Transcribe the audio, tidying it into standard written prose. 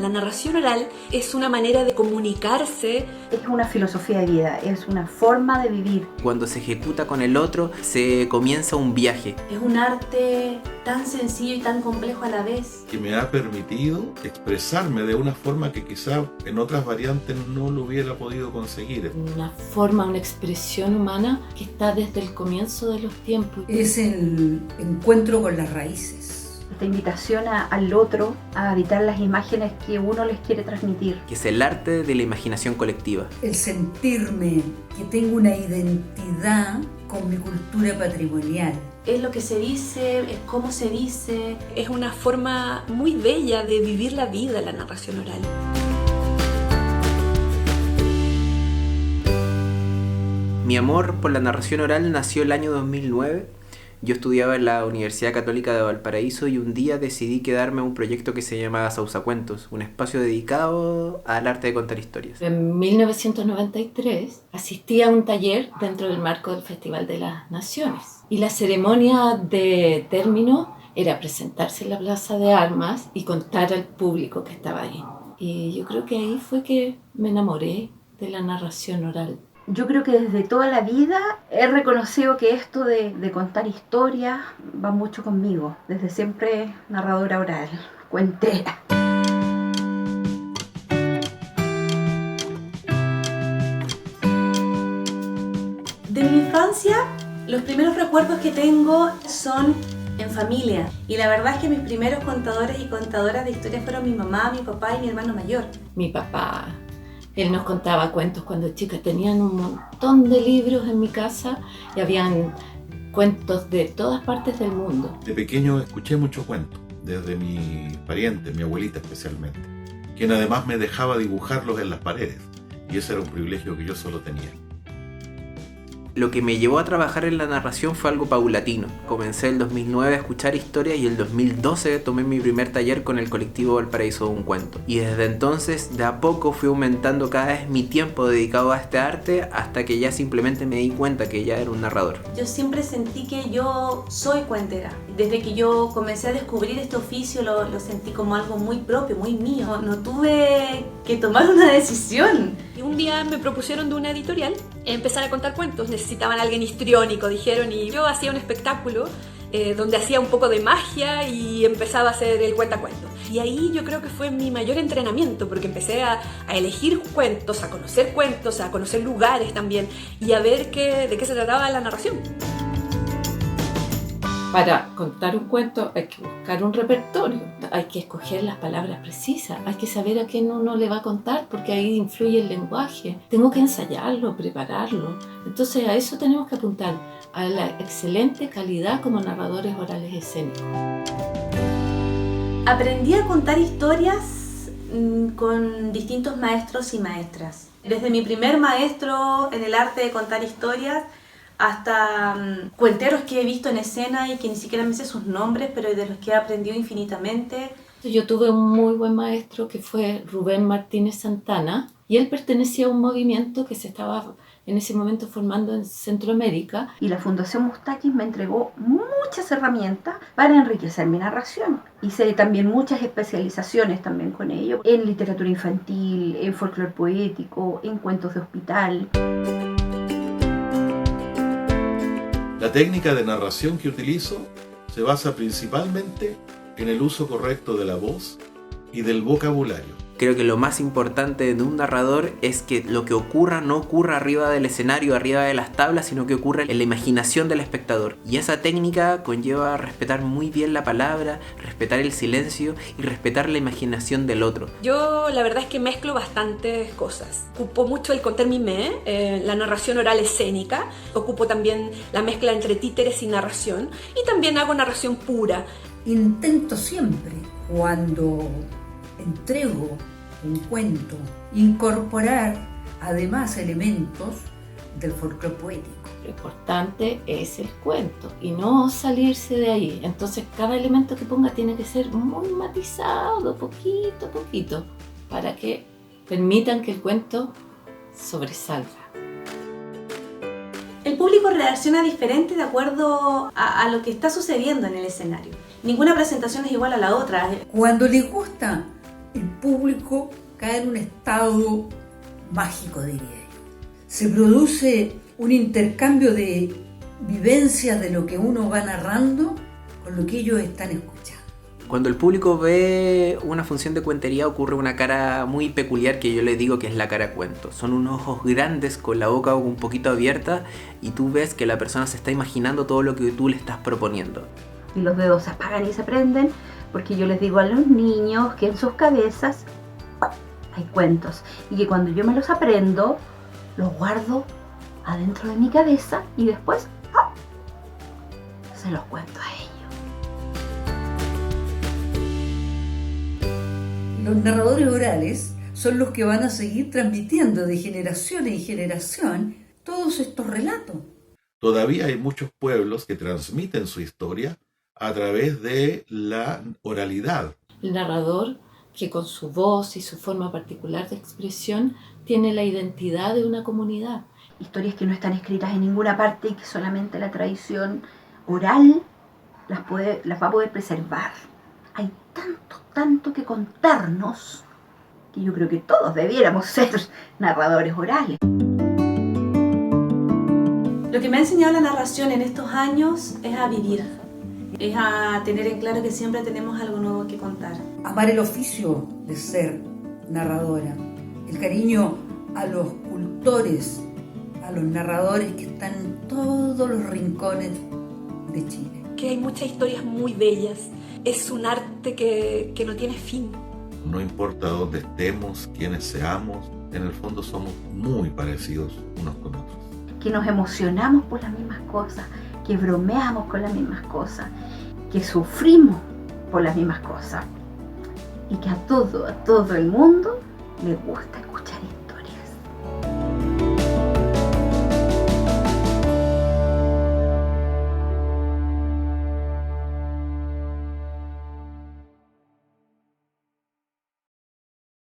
La narración oral es una manera de comunicarse. Es una filosofía de vida, es una forma de vivir. Cuando se ejecuta con el otro, se comienza un viaje. Es un arte tan sencillo y tan complejo a la vez. Que me ha permitido expresarme de una forma que quizá en otras variantes no lo hubiera podido conseguir. Una forma, una expresión humana que está desde el comienzo de los tiempos. Es el encuentro con las raíces. Esta invitación al otro a habitar las imágenes que uno les quiere transmitir. Que es el arte de la imaginación colectiva. El sentirme que tengo una identidad con mi cultura patrimonial. Es lo que se dice, es cómo se dice. Es una forma muy bella de vivir la vida, la narración oral. Mi amor por la narración oral nació el año 2009. Yo estudiaba en la Universidad Católica de Valparaíso y un día decidí quedarme a un proyecto que se llama Sausacuentos, un espacio dedicado al arte de contar historias. En 1993 asistí a un taller dentro del marco del Festival de las Naciones y la ceremonia de término era presentarse en la Plaza de Armas y contar al público que estaba ahí. Y yo creo que ahí fue que me enamoré de la narración oral. Yo creo que desde toda la vida he reconocido que esto de contar historias va mucho conmigo. Desde siempre narradora oral, cuentera. De mi infancia, los primeros recuerdos que tengo son en familia. Y la verdad es que mis primeros contadores y contadoras de historias fueron mi mamá, mi papá y mi hermano mayor. Mi papá, él nos contaba cuentos cuando chicas. Tenían un montón de libros en mi casa y habían cuentos de todas partes del mundo. De pequeño escuché muchos cuentos, desde mis parientes, mi abuelita especialmente, quien además me dejaba dibujarlos en las paredes, y ese era un privilegio que yo solo tenía. Lo que me llevó a trabajar en la narración fue algo paulatino. Comencé el 2009 a escuchar historias y el 2012 tomé mi primer taller con el colectivo Valparaíso de un Cuento. Y desde entonces, de a poco fui aumentando cada vez mi tiempo dedicado a este arte hasta que ya simplemente me di cuenta que ya era un narrador. Yo siempre sentí que yo soy cuentera. Desde que yo comencé a descubrir este oficio lo sentí como algo muy propio, muy mío. No tuve que tomar una decisión. Y un día me propusieron de una editorial empezar a contar cuentos. Necesitaban a alguien histriónico, dijeron, y yo hacía un espectáculo donde hacía un poco de magia y empezaba a hacer el cuentacuentos. Y ahí yo creo que fue mi mayor entrenamiento, porque empecé a elegir cuentos, a conocer lugares también y a ver de qué se trataba la narración. Para contar un cuento hay que buscar un repertorio, hay que escoger las palabras precisas, hay que saber a quién uno le va a contar porque ahí influye el lenguaje. Tengo que ensayarlo, prepararlo. Entonces a eso tenemos que apuntar, a la excelente calidad como narradores orales escénicos. Aprendí a contar historias con distintos maestros y maestras. Desde mi primer maestro en el arte de contar historias hasta cuenteros que he visto en escena y que ni siquiera me sé sus nombres, pero de los que he aprendido infinitamente. Yo tuve un muy buen maestro que fue Rubén Martínez Santana y él pertenecía a un movimiento que se estaba en ese momento formando en Centroamérica. Y la Fundación Mustakis me entregó muchas herramientas para enriquecer mi narración. Hice también muchas especializaciones también con ello, en literatura infantil, en folclore poético, en cuentos de hospital. La técnica de narración que utilizo se basa principalmente en el uso correcto de la voz y del vocabulario. Creo que lo más importante de un narrador es que lo que ocurra no ocurra arriba del escenario, arriba de las tablas, sino que ocurra en la imaginación del espectador. Y esa técnica conlleva respetar muy bien la palabra, respetar el silencio y respetar la imaginación del otro. Yo la verdad es que mezclo bastantes cosas. Ocupo mucho el conter mimé, la narración oral escénica. Ocupo también la mezcla entre títeres y narración. Y también hago narración pura. Intento siempre, cuando entrego un cuento, incorporar además elementos del folclore poético. Lo importante es el cuento y no salirse de ahí. Entonces cada elemento que ponga tiene que ser muy matizado, poquito a poquito, para que permitan que el cuento sobresalga. El público reacciona diferente de acuerdo a lo que está sucediendo en el escenario. Ninguna presentación es igual a la otra. Cuando les gusta el público cae en un estado mágico, diría yo. Se produce un intercambio de vivencias de lo que uno va narrando con lo que ellos están escuchando. Cuando el público ve una función de cuentería ocurre una cara muy peculiar que yo le digo que es la cara cuento. Son unos ojos grandes con la boca un poquito abierta y tú ves que la persona se está imaginando todo lo que tú le estás proponiendo. Y los dedos se apagan y se prenden porque yo les digo a los niños que en sus cabezas hay cuentos y que cuando yo me los aprendo, los guardo adentro de mi cabeza y después se los cuento a ellos. Los narradores orales son los que van a seguir transmitiendo de generación en generación todos estos relatos. Todavía hay muchos pueblos que transmiten su historia a través de la oralidad. El narrador, que con su voz y su forma particular de expresión tiene la identidad de una comunidad. Historias que no están escritas en ninguna parte y que solamente la tradición oral las va a poder preservar. Hay tanto que contarnos que yo creo que todos debiéramos ser narradores orales. Lo que me ha enseñado la narración en estos años es a vivir, es a tener en claro que siempre tenemos algo nuevo que contar. Amar el oficio de ser narradora, el cariño a los cultores, a los narradores que están en todos los rincones de Chile. Que hay muchas historias muy bellas. Es un arte que no tiene fin. No importa dónde estemos, quiénes seamos, en el fondo somos muy parecidos unos con otros. Que nos emocionamos por las mismas cosas, que bromeamos con las mismas cosas, que sufrimos por las mismas cosas y que a todo el mundo le gusta